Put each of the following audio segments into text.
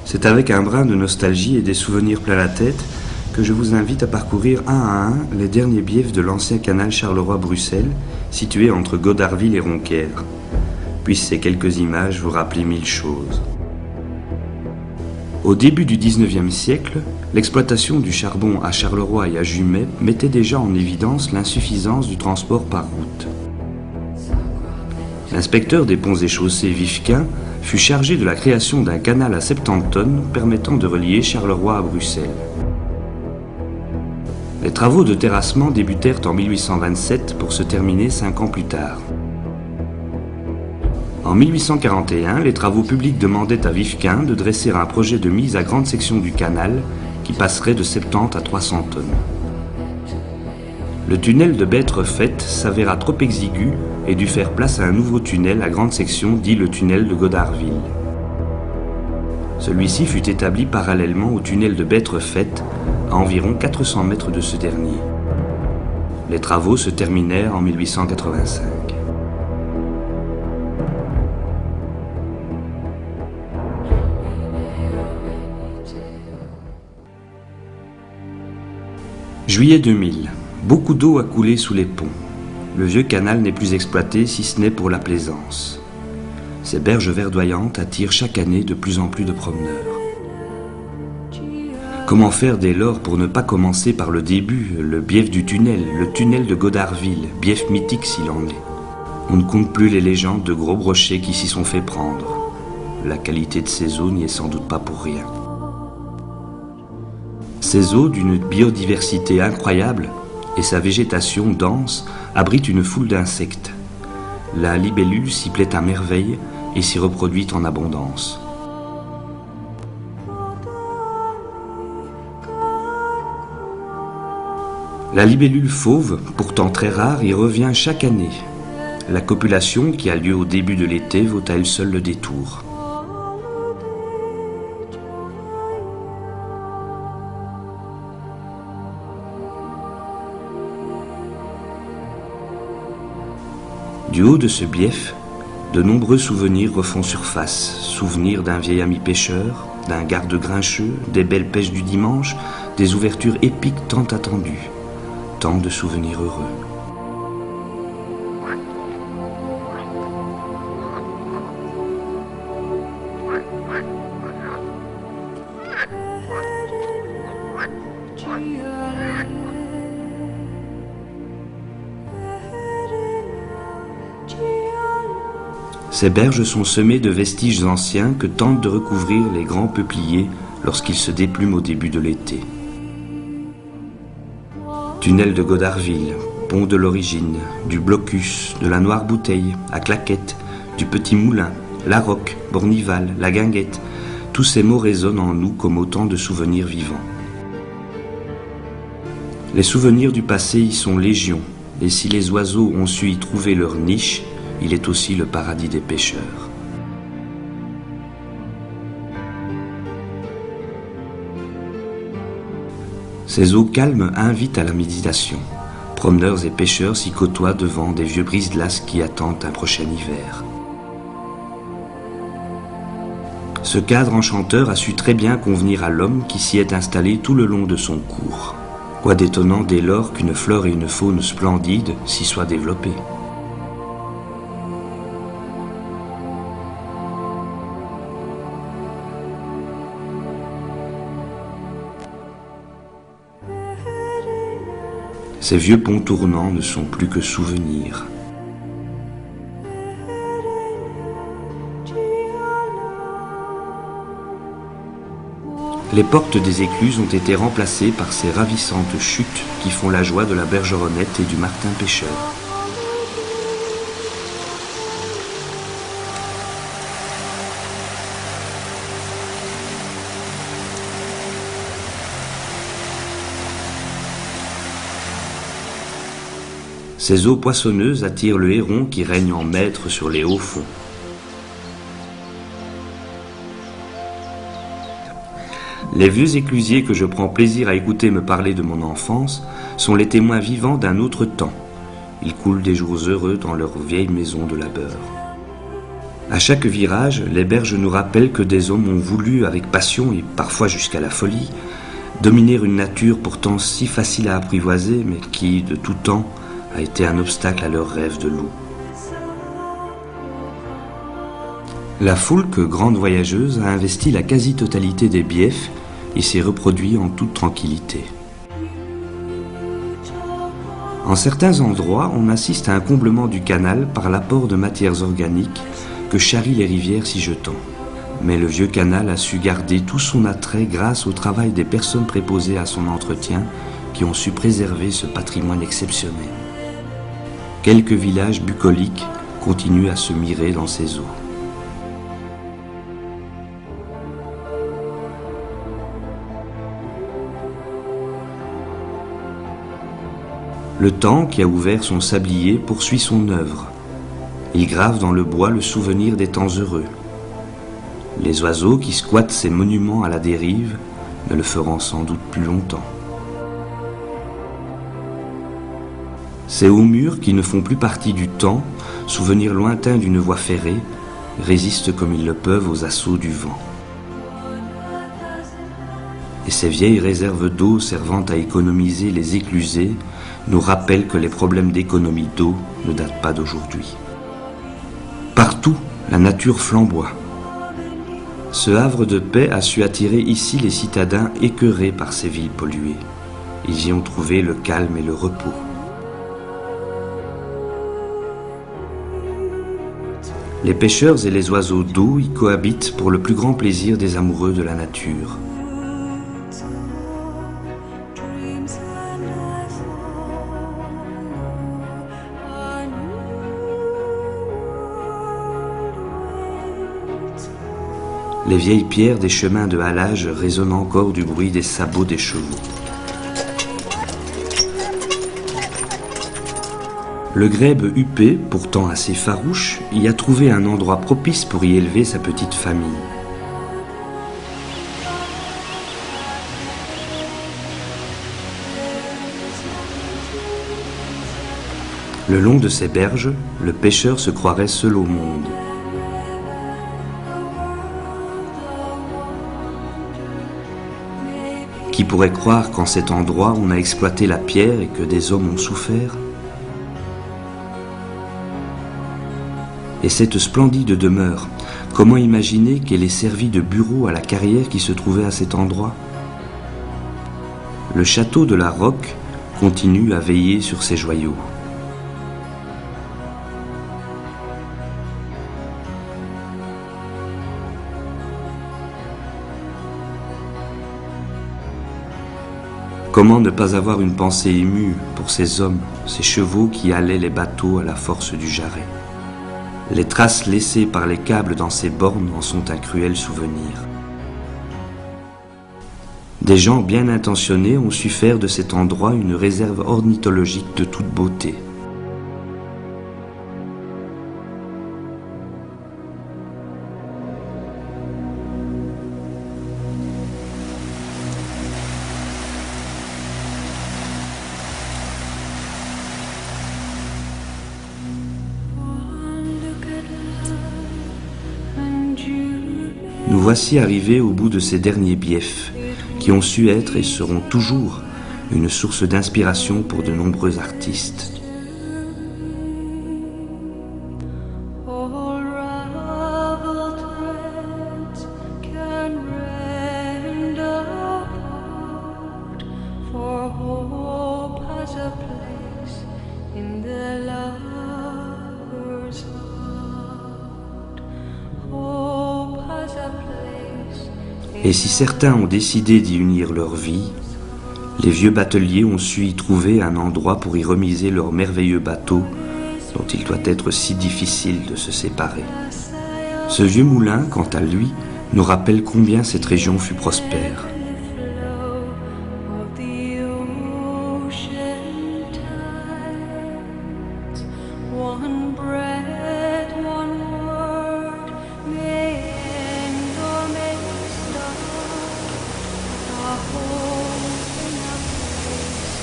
C'est avec un brin de nostalgie et des souvenirs plein la tête que je vous invite à parcourir un à un les derniers biefs de l'ancien canal Charleroi-Bruxelles, situé entre Godarville et Ronquière. Puissent ces quelques images vous rappeler mille choses. Au début du XIXe siècle, l'exploitation du charbon à Charleroi et à Jumet mettait déjà en évidence l'insuffisance du transport par route. L'inspecteur des ponts et chaussées Vifquin fut chargé de la création d'un canal à 70 tonnes permettant de relier Charleroi à Bruxelles. Les travaux de terrassement débutèrent en 1827 pour se terminer 5 ans plus tard. En 1841, les travaux publics demandaient à Vifquin de dresser un projet de mise à grande section du canal qui passerait de 70 à 300 tonnes. Le tunnel de Bêtrefaite s'avéra trop exigu et dut faire place à un nouveau tunnel à grande section dit le tunnel de Godarville. Celui-ci fut établi parallèlement au tunnel de Bêtrefaite, à environ 400 mètres de ce dernier. Les travaux se terminèrent en 1885. Juillet 2000. Beaucoup d'eau a coulé sous les ponts. Le vieux canal n'est plus exploité si ce n'est pour la plaisance. Ces berges verdoyantes attirent chaque année de plus en plus de promeneurs. Comment faire dès lors pour ne pas commencer par le début, le bief du tunnel, le tunnel de Godarville, bief mythique s'il en est. On ne compte plus les légendes de gros brochets qui s'y sont fait prendre. La qualité de ces eaux n'y est sans doute pas pour rien. Ces eaux, d'une biodiversité incroyable, et sa végétation dense abrite une foule d'insectes. La libellule s'y plaît à merveille et s'y reproduit en abondance. La libellule fauve, pourtant très rare, y revient chaque année. La copulation, qui a lieu au début de l'été, vaut à elle seule le détour. Du haut de ce bief, de nombreux souvenirs refont surface. Souvenirs d'un vieil ami pêcheur, d'un garde grincheux, des belles pêches du dimanche, des ouvertures épiques tant attendues. Tant de souvenirs heureux. Ces berges sont semées de vestiges anciens que tentent de recouvrir les grands peupliers lorsqu'ils se déplument au début de l'été. Tunnel de Godarville, pont de l'Origine, du Blocus, de la Noire Bouteille, à Claquette, du Petit Moulin, la Roque, Bournival, la Guinguette, tous ces mots résonnent en nous comme autant de souvenirs vivants. Les souvenirs du passé y sont légion, et si les oiseaux ont su y trouver leur niche, il est aussi le paradis des pêcheurs. Ces eaux calmes invitent à la méditation. Promeneurs et pêcheurs s'y côtoient devant des vieux brise-glaces qui attendent un prochain hiver. Ce cadre enchanteur a su très bien convenir à l'homme qui s'y est installé tout le long de son cours. Quoi d'étonnant dès lors qu'une flore et une faune splendides s'y soient développées. Ces vieux ponts tournants ne sont plus que souvenirs. Les portes des écluses ont été remplacées par ces ravissantes chutes qui font la joie de la bergeronnette et du martin pêcheur. Ces eaux poissonneuses attirent le héron qui règne en maître sur les hauts fonds. Les vieux éclusiers que je prends plaisir à écouter me parler de mon enfance sont les témoins vivants d'un autre temps. Ils coulent des jours heureux dans leur vieille maison de labeur. À chaque virage, les berges nous rappellent que des hommes ont voulu, avec passion et parfois jusqu'à la folie, dominer une nature pourtant si facile à apprivoiser, mais qui, de tout temps, a été un obstacle à leurs rêves de loup. La foulque, grande voyageuse, a investi la quasi-totalité des biefs et s'est reproduit en toute tranquillité. En certains endroits, on assiste à un comblement du canal par l'apport de matières organiques que charrient les rivières s'y jetant. Mais le vieux canal a su garder tout son attrait grâce au travail des personnes préposées à son entretien qui ont su préserver ce patrimoine exceptionnel. Quelques villages bucoliques continuent à se mirer dans ses eaux. Le temps qui a ouvert son sablier poursuit son œuvre. Il grave dans le bois le souvenir des temps heureux. Les oiseaux qui squattent ces monuments à la dérive ne le feront sans doute plus longtemps. Ces hauts murs qui ne font plus partie du temps, souvenirs lointains d'une voie ferrée, résistent comme ils le peuvent aux assauts du vent. Et ces vieilles réserves d'eau servant à économiser les éclusés nous rappellent que les problèmes d'économie d'eau ne datent pas d'aujourd'hui. Partout, la nature flamboie. Ce havre de paix a su attirer ici les citadins écœurés par ces villes polluées. Ils y ont trouvé le calme et le repos. Les pêcheurs et les oiseaux d'eau y cohabitent pour le plus grand plaisir des amoureux de la nature. Les vieilles pierres des chemins de halage résonnent encore du bruit des sabots des chevaux. Le grèbe huppé, pourtant assez farouche, y a trouvé un endroit propice pour y élever sa petite famille. Le long de ces berges, le pêcheur se croirait seul au monde. Qui pourrait croire qu'en cet endroit on a exploité la pierre et que des hommes ont souffert? Et cette splendide demeure, comment imaginer qu'elle ait servi de bureau à la carrière qui se trouvait à cet endroit? Le château de la Roque continue à veiller sur ses joyaux. Comment ne pas avoir une pensée émue pour ces hommes, ces chevaux qui halaient les bateaux à la force du jarret? Les traces laissées par les câbles dans ces bornes en sont un cruel souvenir. Des gens bien intentionnés ont su faire de cet endroit une réserve ornithologique de toute beauté. Nous voici arrivés au bout de ces derniers biefs, qui ont su être et seront toujours une source d'inspiration pour de nombreux artistes. Et si certains ont décidé d'y unir leur vie, les vieux bateliers ont su y trouver un endroit pour y remiser leur merveilleux bateau dont il doit être si difficile de se séparer. Ce vieux moulin, quant à lui, nous rappelle combien cette région fut prospère.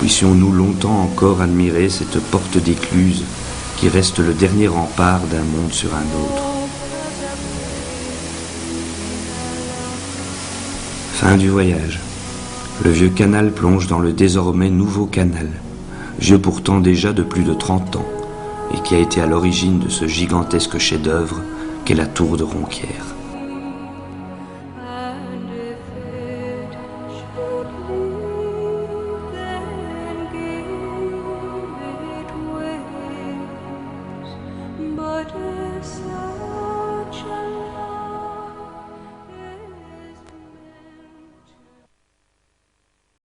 Puissions-nous longtemps encore admirer cette porte d'écluse qui reste le dernier rempart d'un monde sur un autre. Fin du voyage. Le vieux canal plonge dans le désormais nouveau canal, vieux pourtant déjà de plus de 30 ans, et qui a été à l'origine de ce gigantesque chef-d'œuvre qu'est la tour de Ronquières.